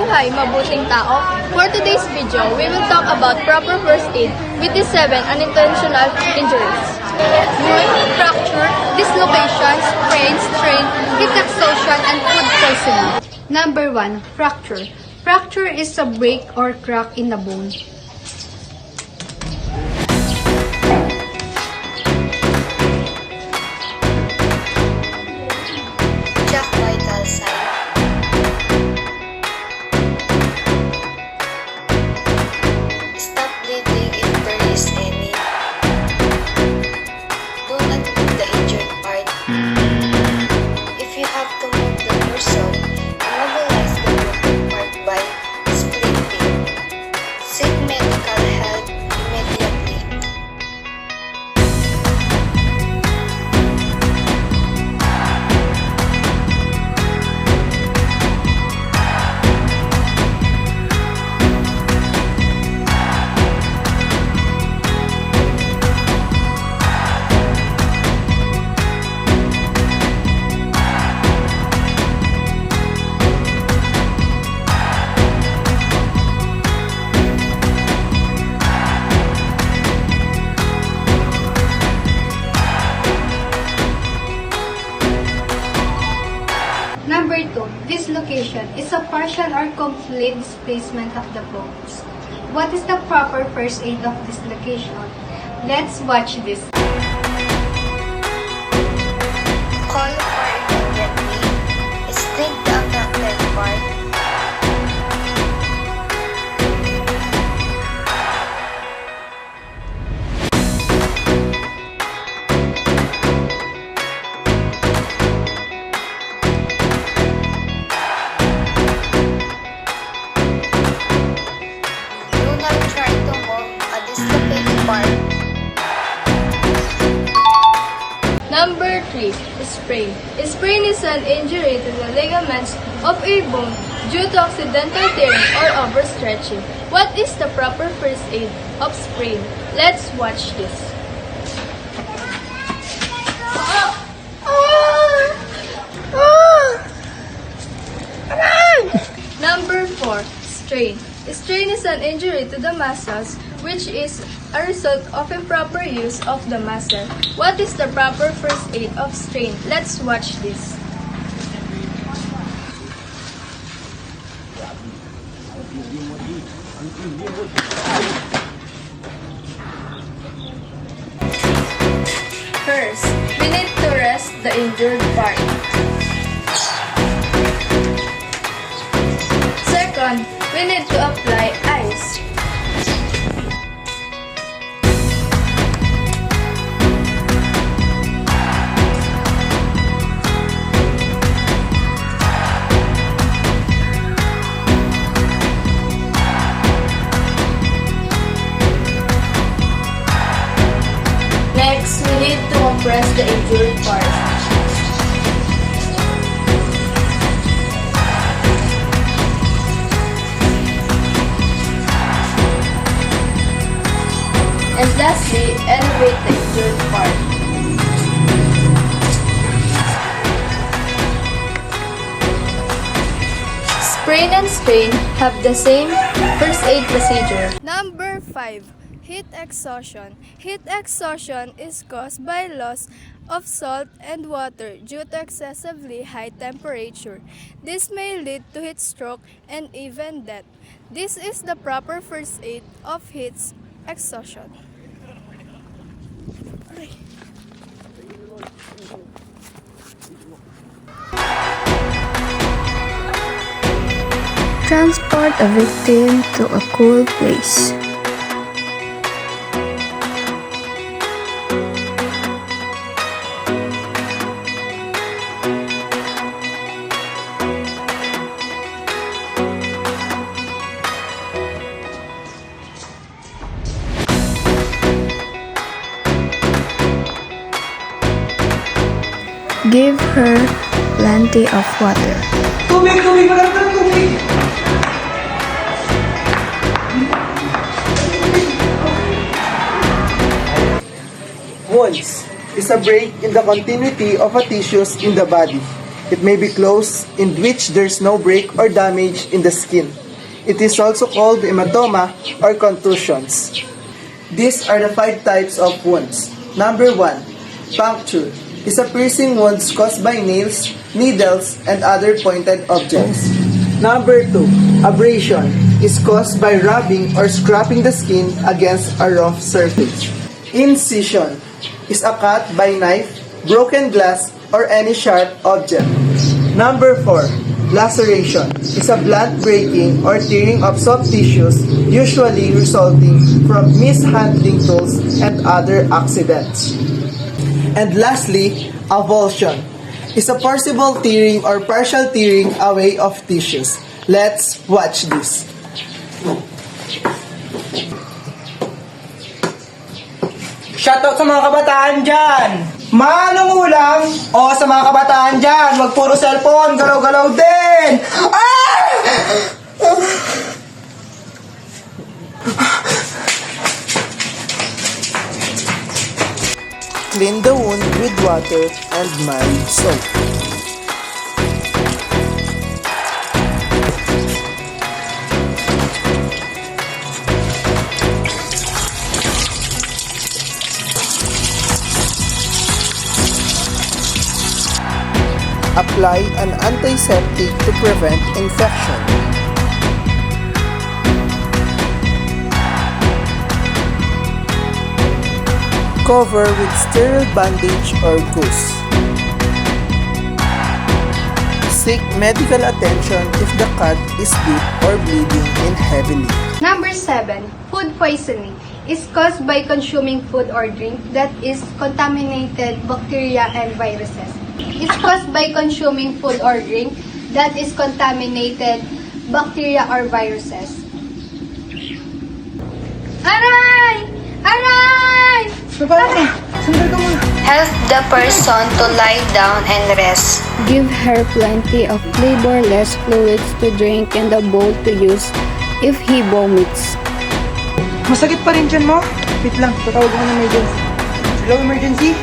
Mabuhay, mabuting tao! For today's video, we will talk about proper first aid with the 7 unintentional injuries. 1. Fracture, dislocation, sprain, strain, hip exhaustion, and food poisoning. Number 1. Fracture. Fracture is a break or crack in the bone. Check vital sign. Stop bleeding if there is any. Do not move the injured part. If you have to move the person, immobilize the broken part by splitting. Seek medical help immediately. Number 2. Dislocation is a partial or complete displacement of the bones. What is the proper first aid of dislocation? Let's watch this. Call for immediately. Stick the affected part. Do not try to move a dislocated part. Number 3. Sprain. Sprain is an injury to the ligaments of a bone due to accidental tearing or overstretching. What is the proper first aid of sprain? Let's watch this. Number 4. Strain. Strain is an injury to the muscles which is a result of improper use of the muscle. What is the proper first aid of strain? Let's watch this. First, we need to rest the injured part. Second, we need to apply ice. Next, we need to compress the injured part. And lastly, elevate the injured part. Sprain and strain have the same first aid procedure. Number 5. Heat exhaustion. Heat exhaustion is caused by loss of salt and water due to excessively high temperature. This may lead to heat stroke and even death. This is the proper first aid of heat exhaustion. Transport a victim to a cool place. Give her plenty of water. Tubig! Tubig! Wala ka ng tubig! Wounds is a break in the continuity of a tissues in the body. It may be closed, in which there's no break or damage in the skin. It is also called hematoma or contusions. These are the 5 types of wounds. Number 1, puncture is a piercing wounds caused by nails, needles, and other pointed objects. Number 2, abrasion is caused by rubbing or scraping the skin against a rough surface. Incision is a cut by knife, broken glass, or any sharp object. Number 4, laceration is a blunt breaking or tearing of soft tissues, usually resulting from mishandling tools and other accidents. And lastly, avulsion is a forcible tearing or partial tearing away of tissues. Let's watch this. Shoutout sa mga kabataan dyan! Manong ulam! O sa mga kabataan dyan, wag puro cellphone, galaw-galaw din! Ah! Clean the wound with water and mild soap. Apply an antiseptic to prevent infection. Cover with sterile bandage or gauze. Seek medical attention if the cut is deep or bleeding in heavily. Number 7, food poisoning is caused by consuming food or drink that is contaminated bacteria and viruses. It's caused by consuming food or drink that is contaminated bacteria or viruses. Aray! Aray! Help the person to lie down and rest. Give her plenty of flavorless fluids to drink and a bowl to use if he vomits. Masakit pa rin dyan mo? Wait lang, tatawag mo ng emergency. Hello, emergency?